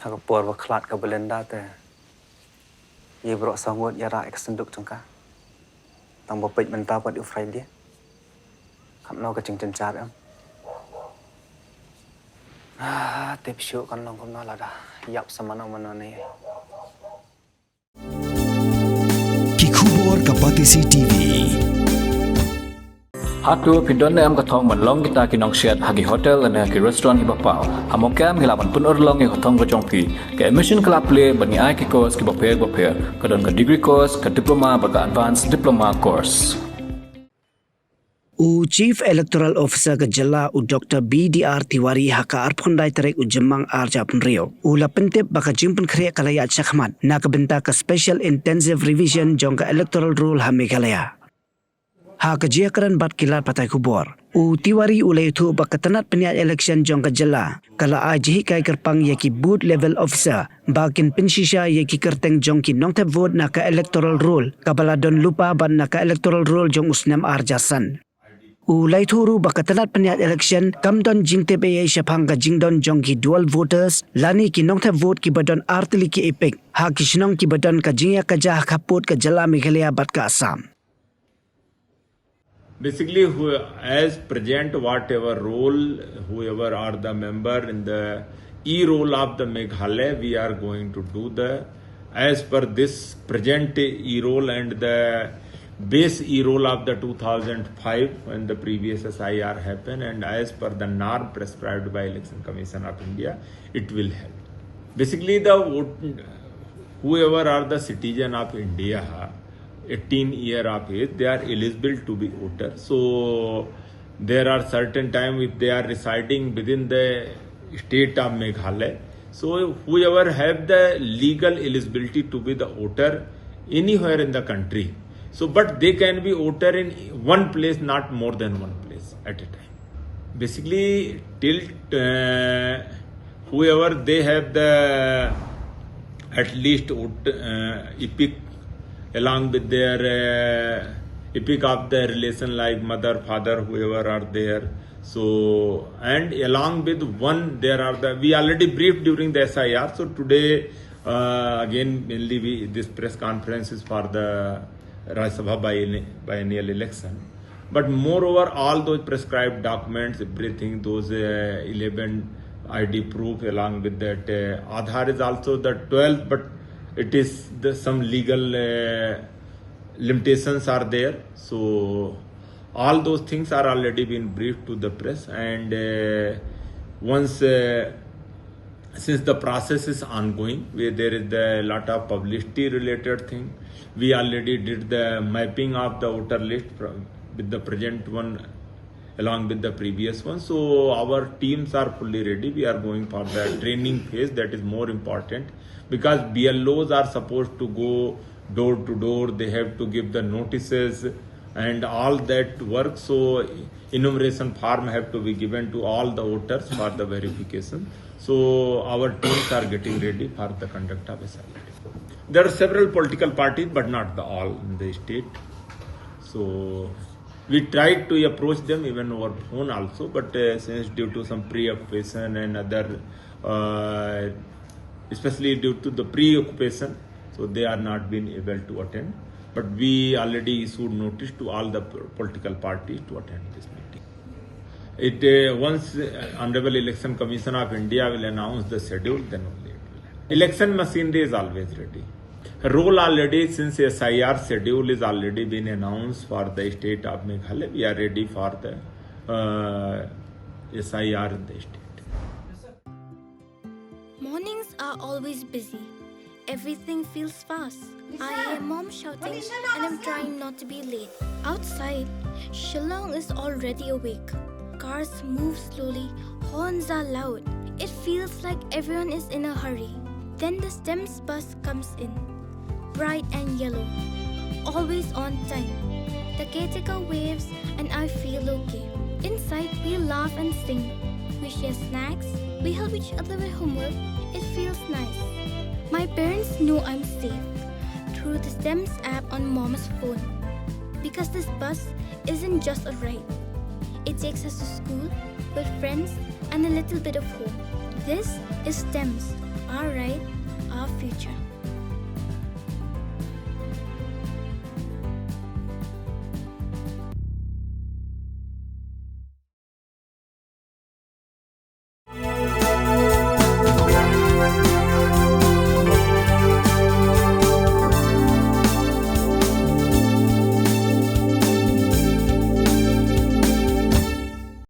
Aku por waklat ka belenda te. Ye bro sangut yara eksenduk jangka. Tang bopet mentah buat ufrai dia. Kam no ka ching cencar am. Tip syuk kan long kumna lada. Yap sama no mana ni. Kikubor Kapatisi TV. Hatu pindon am kathong manlong kita kinong shed hagi hotel and hagi restaurant ibapau. Hamokam hilapan pun orlong yang kathong kacongpi. Ke emission kelap play bani ai ki course ki bapel kadon ka degree course ka diploma baga advanced diploma course. U Chief Electoral Officer ke Jala u Dr. BDR Tiwari haka arphondai terek u jemang arja penrio. U lapentep baka jimpen kriya kalaya chakmat na kabenta ka Special Intensive Revision jong ka Electoral Rule ha Meghalaya. Ïakajia karan bat kilat patai kubor. U Tiwari ulai tu baka tanat peniat election jong ka Jala. Kala ajihi kai kerpang yaki booth level officer. Bakin pensisya yaki kerteng jong ki nongtep vote na ka Electoral Rule. Kabala don lupa ban na ka Electoral Rule jong usnam arjasan. Ulai thuru baka tanat peniat election kamdon Jingtip syapang ka jingdon jong ki dual voters lani ki nongtep vote ki badon artili ki epek ha ki shinong ki badon ka Ïakajia kaput ka Jala Meghalaya bat ka Assam. Basically, as present, whatever role, whoever are the member in the e-roll of the Meghalaya, we are going to do as per this present e-roll and the base e-roll of the 2005 when the previous SIR happened, and as per the norm prescribed by Election Commission of India, it will help. Basically, whoever are the citizen of India, 18 year of age, they are eligible to be voter. So there are certain time if they are residing within the state of Meghalaya. So whoever have the legal eligibility to be the voter anywhere in the country. So but they can be voter in one place, not more than one place at a time. Basically till whoever they have the at least epic along with their epic of their relation like mother, father, whoever are there. So, and along with one, there are we already briefed during the SIR. So today, again, mainly this press conference is for the Rajya Sabha biennial election. But moreover, all those prescribed documents, everything, those 11 ID proof along with that Aadhaar is also the 12th, but it is some legal limitations are there. So all those things are already been briefed to the press, and once since the process is ongoing, where there is a lot of publicity related thing, we already did the mapping of the voter list with the present one along with the previous one. So our teams are fully ready. We are going for the training phase, that is more important, because BLOs are supposed to go door to door. They have to give the notices and all that work. So enumeration form have to be given to all the voters for the verification. So our teams are getting ready for the conduct of SIR. There are several political parties, but not all in the state. So we tried to approach them even over phone also, but since due to some preoccupation and other, especially due to the preoccupation, so they are not been able to attend. But we already issued notice to all the political parties to attend this meeting. Once Honorable Election Commission of India will announce the schedule, then only it will happen. Election machinery is always ready. Role already, since SIR schedule is already been announced for the state of Meghalaya, we are ready for the SIR in the state. Mornings are always busy. Everything feels fast. I hear mom shouting and I'm trying not to be late. Outside, Shillong is already awake. Cars move slowly, horns are loud. It feels like everyone is in a hurry. Then the STEMS bus comes in, bright and yellow, always on time. The caretaker waves and I feel okay. Inside, we laugh and sing. We share snacks, we help each other with homework. It feels nice. My parents know I'm safe through the STEMS app on Mom's phone. Because this bus isn't just a ride. It takes us to school with friends and a little bit of hope. This is STEMS, our right, our future.